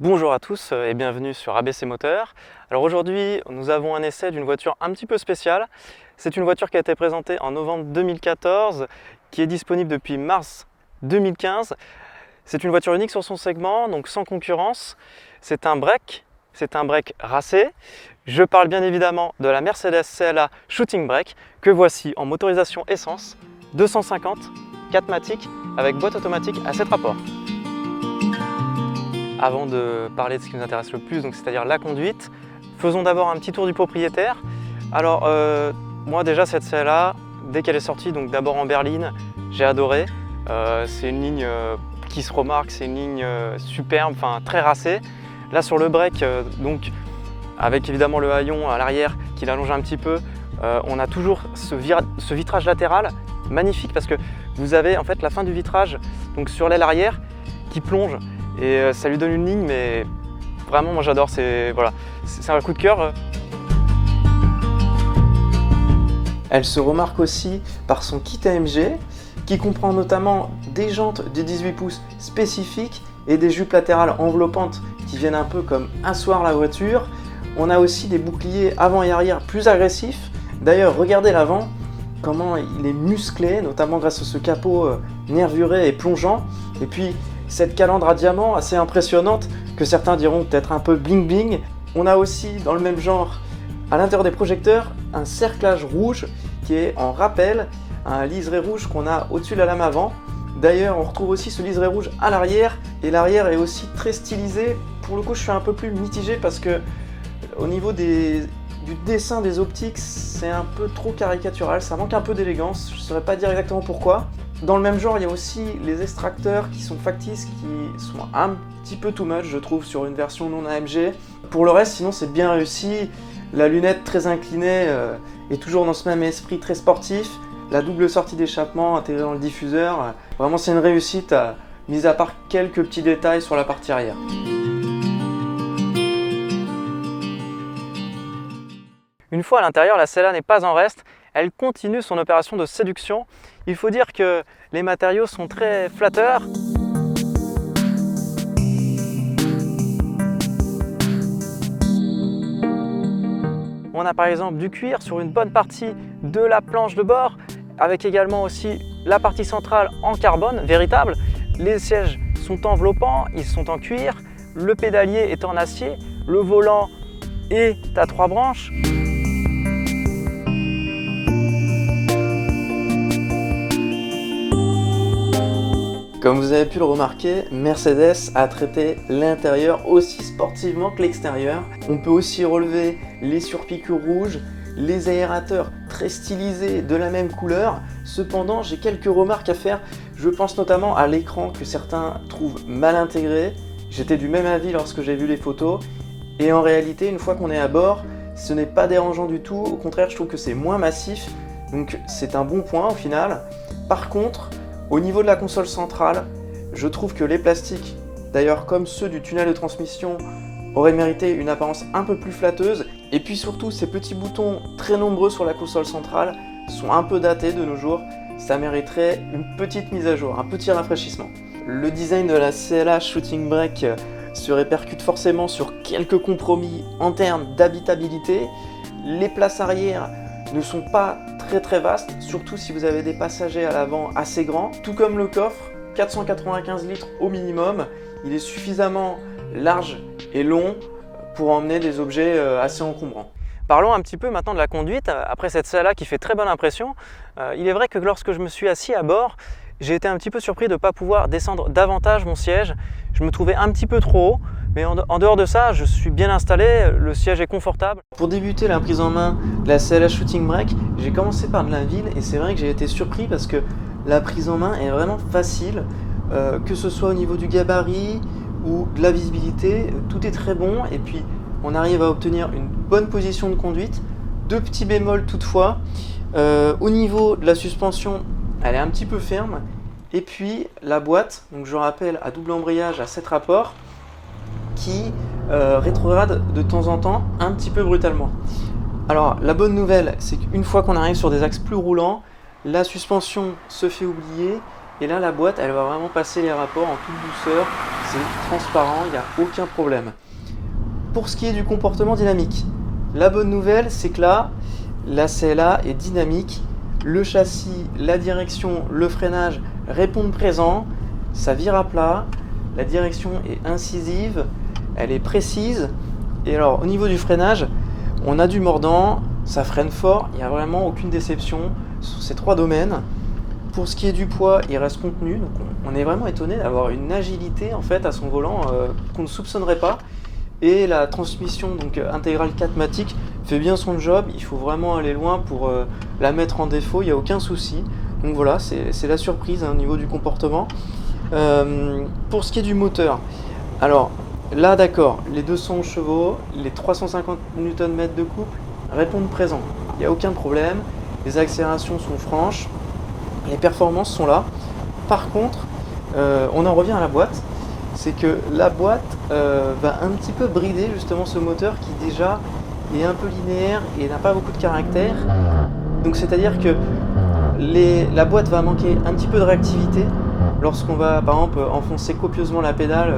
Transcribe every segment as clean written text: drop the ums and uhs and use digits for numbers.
Bonjour à tous et bienvenue sur ABC Moteur. Alors aujourd'hui, nous avons un essai d'une voiture un petit peu spéciale. C'est une voiture qui a été présentée en novembre 2014, qui est disponible depuis mars 2015. C'est une voiture unique sur son segment, donc sans concurrence. C'est un break racé. Je parle bien évidemment de la Mercedes CLA Shooting Brake que voici en motorisation essence 250 4MATIC avec boîte automatique à 7 rapports. Avant de parler de ce qui nous intéresse le plus, c'est-à-dire la conduite, faisons d'abord un petit tour du propriétaire. Alors moi déjà cette CLA, dès qu'elle est sortie, donc d'abord en berline, j'ai adoré. C'est une ligne qui se remarque, c'est une ligne superbe, très racée. Là sur le break, donc avec évidemment le haillon à l'arrière qui l'allonge un petit peu, on a toujours ce vitrage latéral magnifique parce que vous avez en fait la fin du vitrage donc sur l'aile arrière qui plonge. Et ça lui donne une ligne, mais vraiment moi j'adore, c'est un coup de cœur. Elle se remarque aussi par son kit AMG qui comprend notamment des jantes de 18 pouces spécifiques et des jupes latérales enveloppantes qui viennent un peu comme asseoir la voiture. On a aussi des boucliers avant et arrière plus agressifs. D'ailleurs regardez l'avant, comment il est musclé, notamment grâce à ce capot nervuré et plongeant. Et puis cette calandre à diamant assez impressionnante que certains diront peut-être un peu bling bling. On a aussi dans le même genre à l'intérieur des projecteurs un cerclage rouge qui est en rappel, un liseré rouge qu'on a au-dessus de la lame avant. D'ailleurs on retrouve aussi ce liseré rouge à l'arrière et l'arrière est aussi très stylisé. Pour le coup je suis un peu plus mitigé parce que au niveau du dessin des optiques c'est un peu trop caricatural, ça manque un peu d'élégance, je ne saurais pas dire exactement pourquoi. Dans le même genre, il y a aussi les extracteurs qui sont factices, qui sont un petit peu too much, je trouve, sur une version non AMG. Pour le reste, sinon, c'est bien réussi. La lunette très inclinée est toujours dans ce même esprit très sportif. La double sortie d'échappement intégrée dans le diffuseur, vraiment, c'est une réussite, mis à part quelques petits détails sur la partie arrière. Une fois à l'intérieur, la CLA n'est pas en reste. Elle continue son opération de séduction. Il faut dire que les matériaux sont très flatteurs. On a par exemple du cuir sur une bonne partie de la planche de bord, avec également aussi la partie centrale en carbone véritable. Les sièges sont enveloppants, ils sont en cuir, le pédalier est en acier, le volant est à 3 branches. Comme vous avez pu le remarquer, Mercedes a traité l'intérieur aussi sportivement que l'extérieur. On peut aussi relever les surpiqûres rouges, les aérateurs très stylisés de la même couleur. Cependant, j'ai quelques remarques à faire. Je pense notamment à l'écran que certains trouvent mal intégré. J'étais du même avis lorsque j'ai vu les photos. Et en réalité, une fois qu'on est à bord, ce n'est pas dérangeant du tout. Au contraire, je trouve que c'est moins massif. Donc c'est un bon point au final. Par contre, au niveau de la console centrale, je trouve que les plastiques, d'ailleurs comme ceux du tunnel de transmission, auraient mérité une apparence un peu plus flatteuse. Et puis surtout, ces petits boutons très nombreux sur la console centrale sont un peu datés de nos jours. Ça mériterait une petite mise à jour, un petit rafraîchissement. Le design de la CLA Shooting Brake se répercute forcément sur quelques compromis en termes d'habitabilité. Les places arrière ne sont pas très vastes, surtout si vous avez des passagers à l'avant assez grands. Tout comme le coffre, 495 litres au minimum, il est suffisamment large et long pour emmener des objets assez encombrants. Parlons un petit peu maintenant de la conduite. Après cette CLA qui fait très bonne impression, il est vrai que lorsque je me suis assis à bord, j'ai été un petit peu surpris de ne pas pouvoir descendre davantage mon siège. Je me trouvais un petit peu trop haut, mais en dehors de ça, je suis bien installé, le siège est confortable. Pour débuter la prise en main de la CLA Shooting Brake, j'ai commencé par de la ville et c'est vrai que j'ai été surpris parce que la prise en main est vraiment facile, que ce soit au niveau du gabarit ou de la visibilité, tout est très bon et puis on arrive à obtenir une bonne position de conduite. Deux petits bémols toutefois, au niveau de la suspension, elle est un petit peu ferme. Et puis la boîte, donc je rappelle à double embrayage à 7 rapports, qui rétrograde de temps en temps un petit peu brutalement. Alors la bonne nouvelle, c'est qu'une fois qu'on arrive sur des axes plus roulants, la suspension se fait oublier et là la boîte elle va vraiment passer les rapports en toute douceur. c'est transparent, il n'y a aucun problème. Pour ce qui est du comportement dynamique, la bonne nouvelle, c'est que là, la CLA est dynamique. Le châssis, la direction, le freinage répondent présent. Ça vire à plat. La direction est incisive. Elle est précise. Et alors, au niveau du freinage, on a du mordant. Ça freine fort. Il n'y a vraiment aucune déception sur ces trois domaines. Pour ce qui est du poids, il reste contenu. Donc on est vraiment étonné d'avoir une agilité en fait à son volant qu'on ne soupçonnerait pas. Et la transmission donc intégrale 4MATIC fait bien son job. Il faut vraiment aller loin pour la mettre en défaut. Il n'y a aucun souci. Donc voilà, c'est la surprise au niveau du comportement. Pour ce qui est du moteur, alors là d'accord, les 211 chevaux, les 350 Nm de couple répondent présent. Il n'y a aucun problème. Les accélérations sont franches. Les performances sont là. Par contre, on en revient à la boîte. C'est que la boîte va un petit peu brider justement ce moteur qui déjà est un peu linéaire et n'a pas beaucoup de caractère. Donc c'est-à-dire que la boîte va manquer un petit peu de réactivité. Lorsqu'on va par exemple enfoncer copieusement la pédale,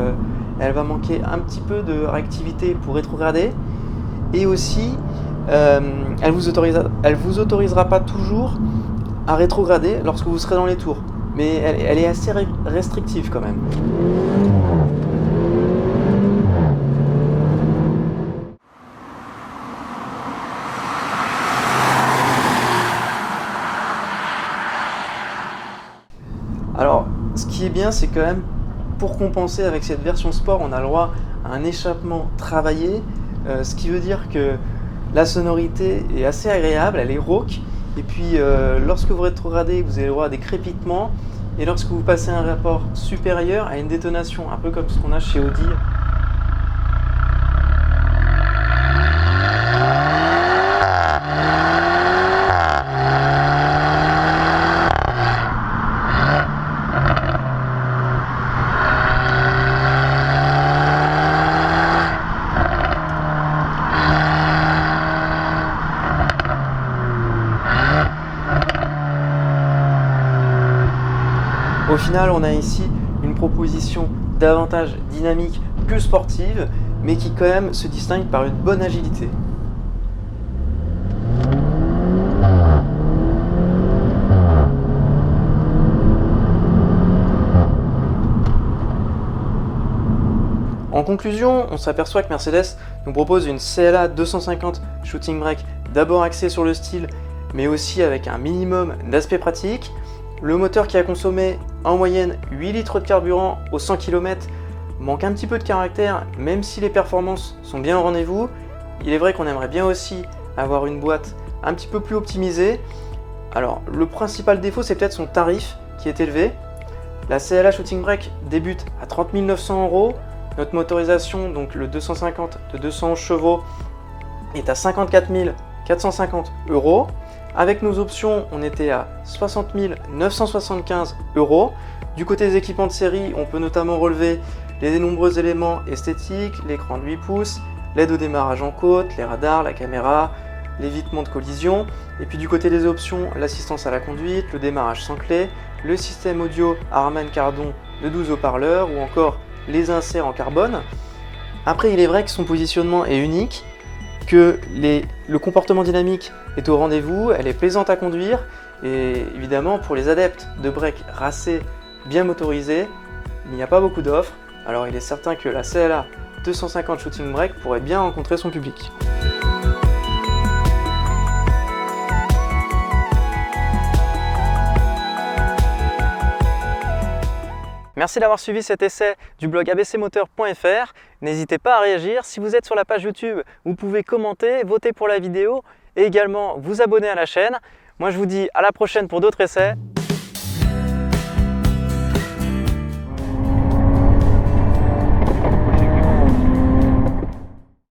elle va manquer un petit peu de réactivité pour rétrograder. Et aussi, elle vous autorisera pas toujours à rétrograder lorsque vous serez dans les tours. Mais elle est assez restrictive quand même. Alors, ce qui est bien, c'est quand même, pour compenser avec cette version sport, on a le droit à un échappement travaillé, ce qui veut dire que la sonorité est assez agréable, elle est rauque, et puis lorsque vous rétrogradez, vous avez le droit à des crépitements, et lorsque vous passez un rapport supérieur à une détonation, un peu comme ce qu'on a chez Audi. Au final, on a ici une proposition davantage dynamique que sportive, mais qui quand même se distingue par une bonne agilité. En conclusion, on s'aperçoit que Mercedes nous propose une CLA 250 Shooting Brake d'abord axée sur le style, mais aussi avec un minimum d'aspect pratique. Le moteur qui a consommé en moyenne 8 litres de carburant aux 100 km manque un petit peu de caractère, même si les performances sont bien au rendez-vous. Il est vrai qu'on aimerait bien aussi avoir une boîte un petit peu plus optimisée. Alors, le principal défaut, c'est peut-être son tarif qui est élevé. La CLA Shooting Brake débute à 30 900 €. Notre motorisation, donc le 250 de 211 chevaux, est à 54 450 €. Avec nos options, on était à 60 975 €. Du côté des équipements de série, on peut notamment relever les nombreux éléments esthétiques, l'écran de 8 pouces, l'aide au démarrage en côte, les radars, la caméra, l'évitement de collision. Et puis du côté des options, l'assistance à la conduite, le démarrage sans clé, le système audio Harman Kardon de 12 haut-parleurs ou encore les inserts en carbone. Après, il est vrai que son positionnement est unique, que le comportement dynamique est au rendez-vous, elle est plaisante à conduire, et évidemment pour les adeptes de break racés bien motorisés, il n'y a pas beaucoup d'offres, alors il est certain que la CLA 250 Shooting Brake pourrait bien rencontrer son public. Merci d'avoir suivi cet essai du blog abcmoteur.fr. N'hésitez pas à réagir. Si vous êtes sur la page YouTube, vous pouvez commenter, voter pour la vidéo et également vous abonner à la chaîne. Moi, je vous dis à la prochaine pour d'autres essais.